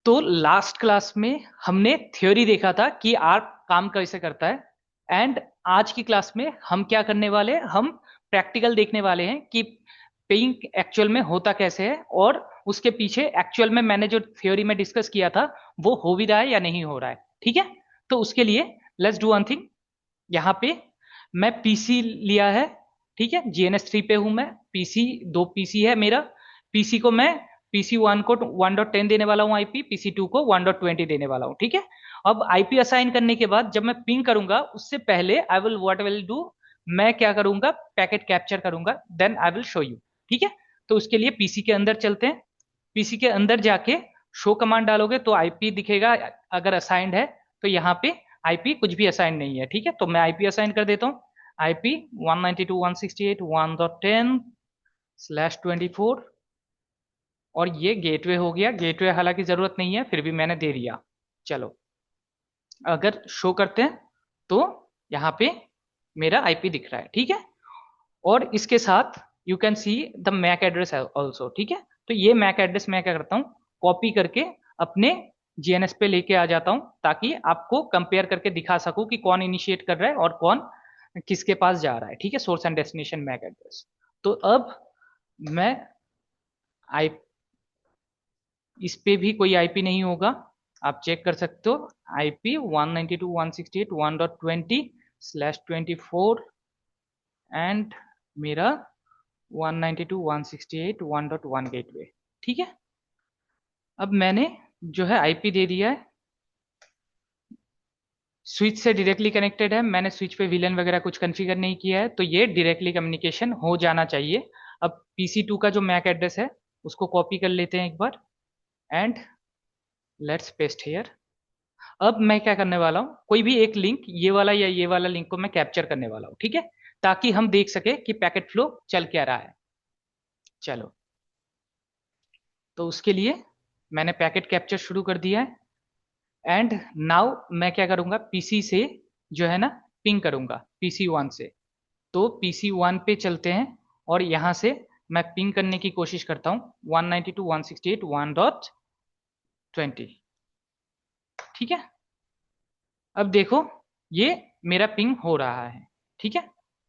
तो last class में हमने थ्योरी देखा था कि आर्प काम कैसे करता है। एंड आज की क्लास में हम क्या करने वाले हैं, हम प्रैक्टिकल देखने वाले हैं कि पेइंग एक्चुअल में होता कैसे है और उसके पीछे एक्चुअल में मैंने जो थ्योरी में डिस्कस किया था वो हो भी रहा है या नहीं हो रहा है। ठीक है, तो उसके लिए लेट्स डू वन थिंग। यहाँ पे मैं पीसी लिया है, ठीक है, GNS3 पे हूं मैं। पीसी दो पीसी है मेरा। पीसी को मैं PC1 को 1.10 देने वाला हूं आईपी, PC2 को 1.20 देने वाला हूं। ठीक है, अब आईपी असाइन करने के बाद जब मैं पिंग करूंगा उससे पहले I will what will do, मैं क्या करूंगा, पैकेट कैप्चर करूंगा, then I will show you. ठीक है, तो उसके लिए पीसी के अंदर चलते हैं। पीसी के अंदर जाके शो कमांड डालोगे तो आईपी दिखेगा, अगर असाइंड है तो यहाँ पे आईपी कुछ भी असाइन नहीं है। ठीक है, तो मैं आईपी असाइन कर देता हूँ। आईपी 192.168.1.10/24 और ये गेटवे हो गया। गेटवे हालांकि जरूरत नहीं है, फिर भी मैंने दे दिया। चलो, अगर शो करते हैं तो यहाँ पे मेरा आईपी दिख रहा है। ठीक है, और इसके साथ you can see the MAC address also. ठीक है, तो ये मैक एड्रेस मैं क्या करता हूँ, कॉपी करके अपने जीएनएस पे लेके आ जाता हूँ ताकि आपको कंपेयर करके दिखा सकूं कि कौन इनिशिएट कर रहा है और कौन किसके पास जा रहा है। ठीक है, source and destination MAC address. तो अब मैं आई इस पे भी कोई आईपी नहीं होगा, आप चेक कर सकते हो। आईपी 192.168.1.20/24 एंड मेरा 192.168.1.1 गेटवे। ठीक है, अब मैंने जो है आईपी दे दिया है, स्विच से डायरेक्टली कनेक्टेड है। मैंने स्विच पे विलन वगैरह कुछ कॉन्फ़िगर नहीं किया है, तो ये डायरेक्टली कम्युनिकेशन हो जाना चाहिए। अब PC2 का जो मैक एड्रेस है उसको कॉपी कर लेते हैं एक बार एंड लेट्स पेस्ट हियर। अब मैं क्या करने वाला हूँ, कोई भी एक लिंक, ये वाला या ये वाला लिंक को मैं कैप्चर करने वाला हूँ। ठीक है, ताकि हम देख सके कि पैकेट फ्लो चल क्या रहा है। चलो, तो उसके लिए मैंने पैकेट कैप्चर शुरू कर दिया है एंड नाउ मैं क्या करूंगा, पीसी से जो है ना पिंग करूंगा PC1 से। तो PC1 पे चलते हैं और यहां से मैं पिंग करने की कोशिश करता हूं 192.168.1.20। ठीक है, अब देखो ये मेरा पिंग हो रहा है। ठीक है,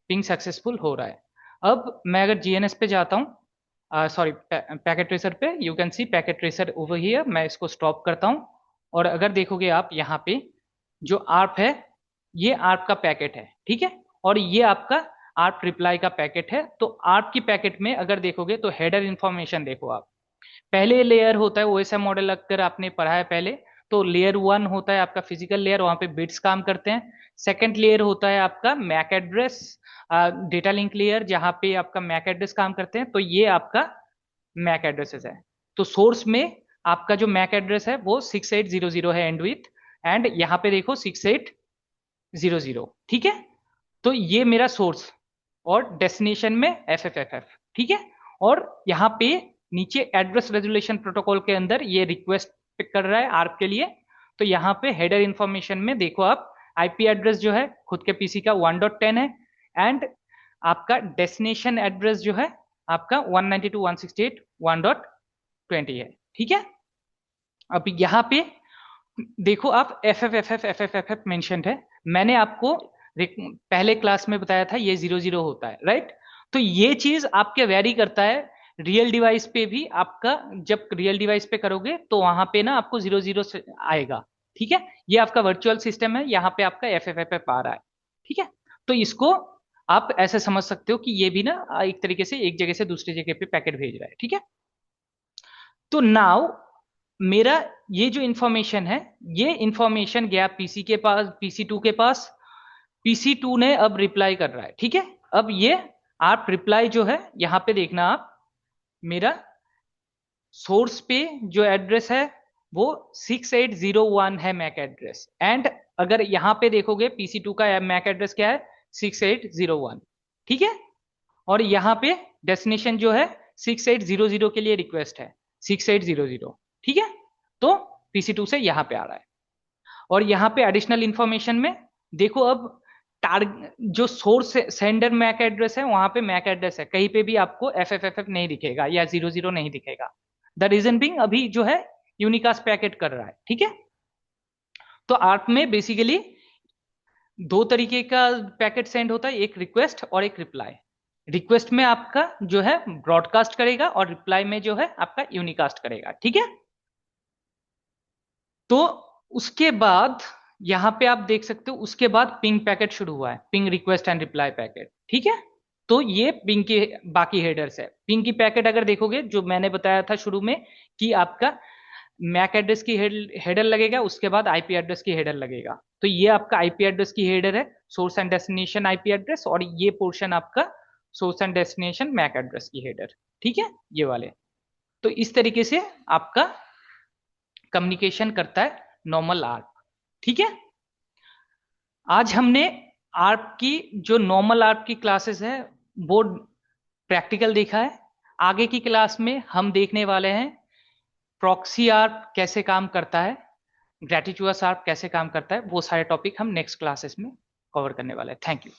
पिंग सक्सेसफुल हो रहा है। अब मैं अगर जीएनएस पे जाता हूँ, सॉरी पैकेट ट्रेसर पे, you can C packet tracer over here. मैं इसको स्टॉप करता हूँ और अगर देखोगे आप यहाँ पे जो आर्प है, ये आर्प का पैकेट है। ठीक है, और ये आपका आर्प रिप्लाई का पैकेट है। तो आर्प की पैकेट में अगर देखोगे तो हेडर इंफॉर्मेशन देखो आप। पहले लेयर होता है ओएसएम मॉडल, अगर आपने पढ़ा है पहले, तो लेयर 1 होता है आपका फिजिकल लेयर, वहां पे बिट्स काम करते हैं। सेकंड लेयर होता है आपका MAC address data link layer, जहां पे आपका मैक एड्रेस काम करते हैं। तो ये आपका मैक एड्रेसेस है। तो सोर्स में आपका जो मैक एड्रेस है वो 6800 है एंड विथ, एंड यहाँ पे देखो 6800। ठीक है, तो ये मेरा सोर्स और डेस्टिनेशन में FFFF। ठीक है, और यहाँ पे नीचे एड्रेस रेजोल्यूशन प्रोटोकॉल के अंदर ये रिक्वेस्ट पिक कर रहा है आर्प के लिए। तो यहाँ पे हेडर इंफॉर्मेशन में देखो आप, आईपी एड्रेस जो है खुद के पीसी का 1.10 है एंड आपका डेस्टिनेशन एड्रेस जो है आपका 192.168.1.20 है। ठीक है, अब यहाँ पे देखो आप FFFF मेंशन्ड है। मैंने आपको पहले क्लास में बताया था ये 00 होता है, राइट। तो ये चीज आपके वेरी करता है रियल डिवाइस पे भी। आपका जब रियल डिवाइस पे करोगे तो वहां पे ना आपको 00 से आएगा। ठीक है, ये आपका वर्चुअल सिस्टम है, यहाँ पे आपका FFFF आ रहा है। ठीक है, तो इसको आप ऐसे समझ सकते हो कि ये भी ना एक तरीके से एक जगह से दूसरी जगह पे पैकेट भेज रहा है। ठीक है, तो नाउ मेरा ये जो इंफॉर्मेशन है, ये इंफॉर्मेशन गया पीसी के पास, PC2 के पास। PC2 ने अब रिप्लाई कर रहा है। ठीक है, अब ये आप रिप्लाई जो है यहां पे देखना आप, मेरा सोर्स पे जो एड्रेस है वो 6801 है मैक एड्रेस, एंड अगर यहां पे देखोगे PC2 का मैक एड्रेस क्या है, 6801। ठीक है, और यहाँ पे डेस्टिनेशन जो है 6800 के लिए रिक्वेस्ट है 6800। ठीक है, तो PC2 से यहाँ पे आ रहा है। और यहाँ पे एडिशनल इंफॉर्मेशन में देखो, अब टारगेट जो सोर्स सेंडर मैक एड्रेस है वहां पे मैक एड्रेस है, कहीं पे भी आपको FFFF नहीं दिखेगा या 00 नहीं दिखेगा। द रीजन बिंग अभी जो है यूनिकास्ट पैकेट कर रहा है, ठीक है। तो आर्प में बेसिकली दो तरीके का पैकेट सेंड होता है, एक रिक्वेस्ट और एक रिप्लाई। रिक्वेस्ट में आपका जो है ब्रॉडकास्ट करेगा और रिप्लाई में जो है आपका यूनिकास्ट करेगा, ठीक है। तो उसके बाद यहां पे आप देख सकते हो, उसके बाद पिंग पैकेट शुरू हुआ है, ping request and reply packet, ठीक है। तो ये पिंग के बाकी हेडर्स है। पिंग की पैकेट अगर देखोगे, जो मैंने बताया था शुरू में कि आपका मैक एड्रेस की हेडर लगेगा, उसके बाद आईपी एड्रेस की हेडर लगेगा। तो ये आपका आईपी एड्रेस की हेडर है, source and destination IP address, और ये पोर्शन आपका source and destination MAC address की हेडर, ठीक है, ये वाले। तो इस तरीके से आपका कम्युनिकेशन करता है नॉर्मल आर्प, ठीक है। आज हमने आर्प की जो नॉर्मल आर्प की क्लासेस है वो प्रैक्टिकल देखा है। आगे की क्लास में हम देखने वाले हैं प्रॉक्सी आर्प कैसे काम करता है, ग्रेटिट्यूडस आर्प कैसे काम करता है, वो सारे टॉपिक हम नेक्स्ट क्लासेस में कवर करने वाले हैं। Thank you.